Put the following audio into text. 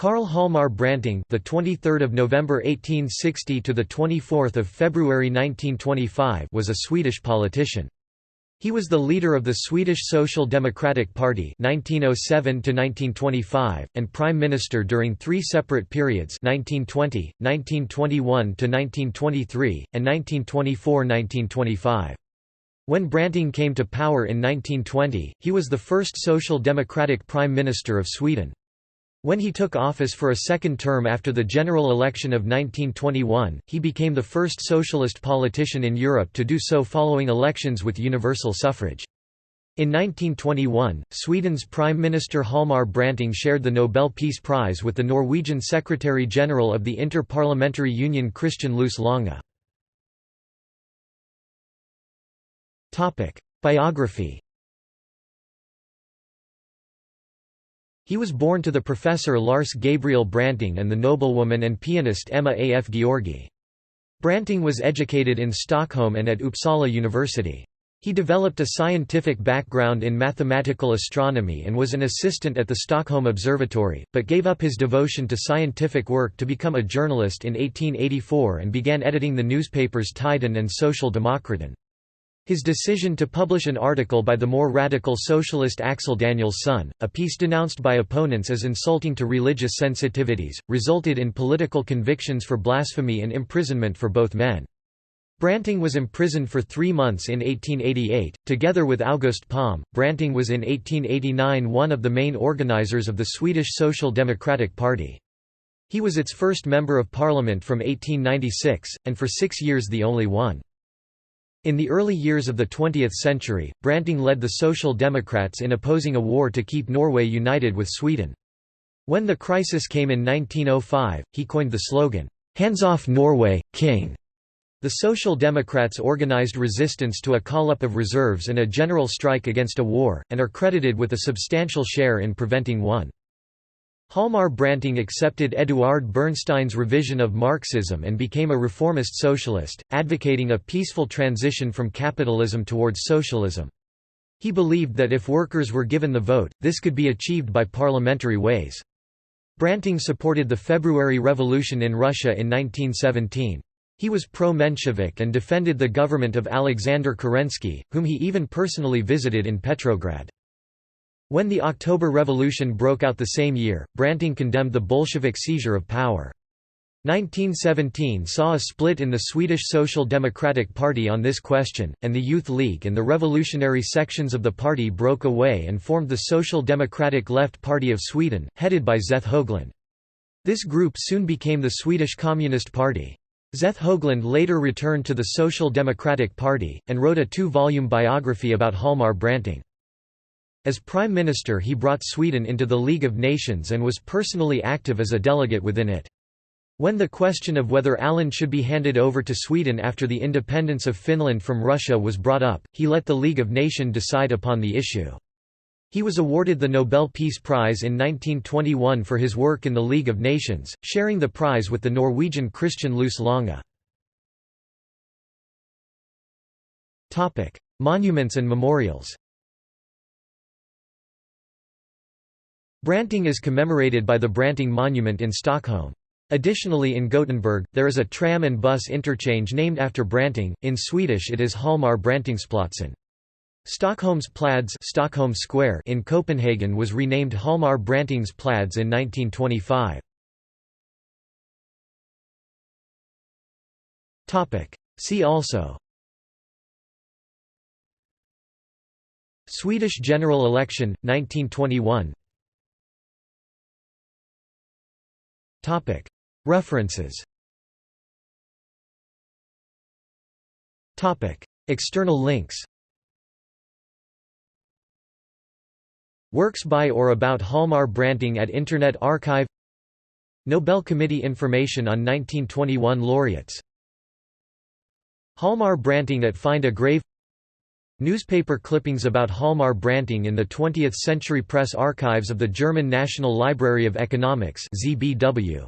Carl Hjalmar Branting, the 23rd of November 1860 to the 24th of February 1925, was a Swedish politician. He was the leader of the Swedish Social Democratic Party (1907 to 1925) and prime minister during three separate periods: 1920, 1921 to 1923, and 1924–1925. When Branting came to power in 1920, he was the first Social Democratic Prime Minister of Sweden. When he took office for a second term after the general election of 1921, he became the first socialist politician in Europe to do so following elections with universal suffrage. In 1921, Sweden's Prime Minister Hjalmar Branting shared the Nobel Peace Prize with the Norwegian Secretary-General of the Inter-Parliamentary Union Christian Loos Lange. Biography. He was born to the professor Lars Gabriel Branting and the noblewoman and pianist Emma af Georgi. Branting was educated in Stockholm and at Uppsala University. He developed a scientific background in mathematical astronomy and was an assistant at the Stockholm Observatory, but gave up his devotion to scientific work to become a journalist in 1884 and began editing the newspapers Tiden and Social Demokraten. His decision to publish an article by the more radical socialist Axel Danielsson, a piece denounced by opponents as insulting to religious sensitivities, resulted in political convictions for blasphemy and imprisonment for both men. Branting was imprisoned for 3 months in 1888. Together with August Palm, Branting was in 1889 one of the main organizers of the Swedish Social Democratic Party. He was its first member of parliament from 1896, and for 6 years the only one. In the early years of the 20th century, Branting led the Social Democrats in opposing a war to keep Norway united with Sweden. When the crisis came in 1905, he coined the slogan, "Hands off Norway, King." The Social Democrats organized resistance to a call-up of reserves and a general strike against a war, and are credited with a substantial share in preventing one. Hjalmar Branting accepted Eduard Bernstein's revision of Marxism and became a reformist socialist, advocating a peaceful transition from capitalism towards socialism. He believed that if workers were given the vote, this could be achieved by parliamentary ways. Branting supported the February Revolution in Russia in 1917. He was pro-Menshevik and defended the government of Alexander Kerensky, whom he even personally visited in Petrograd. When the October Revolution broke out the same year, Branting condemned the Bolshevik seizure of power. 1917 saw a split in the Swedish Social Democratic Party on this question, and the Youth League and the revolutionary sections of the party broke away and formed the Social Democratic Left Party of Sweden, headed by Zeth Höglund. This group soon became the Swedish Communist Party. Zeth Höglund later returned to the Social Democratic Party, and wrote a 2-volume biography about Hjalmar Branting. As Prime Minister he brought Sweden into the League of Nations and was personally active as a delegate within it. When the question of whether Åland should be handed over to Sweden after the independence of Finland from Russia was brought up, he let the League of Nations decide upon the issue. He was awarded the Nobel Peace Prize in 1921 for his work in the League of Nations, sharing the prize with the Norwegian Christian Loos Lange. Monuments and memorials. Branting is commemorated by the Branting Monument in Stockholm. Additionally, in Gothenburg, there is a tram and bus interchange named after Branting. In Swedish it is Hjalmar Brantingsplatsen. Stockholm's Plads, Stockholm Square in Copenhagen was renamed Hjalmar Brantings Plads in 1925. See also: Swedish general election, 1921. References. External links. Works by or about Hjalmar Branting at Internet Archive. Nobel Committee information on 1921 laureates. Hjalmar Branting at Find a Grave. Newspaper clippings about Hjalmar Branting in the 20th Century Press Archives of the German National Library of Economics (ZBW).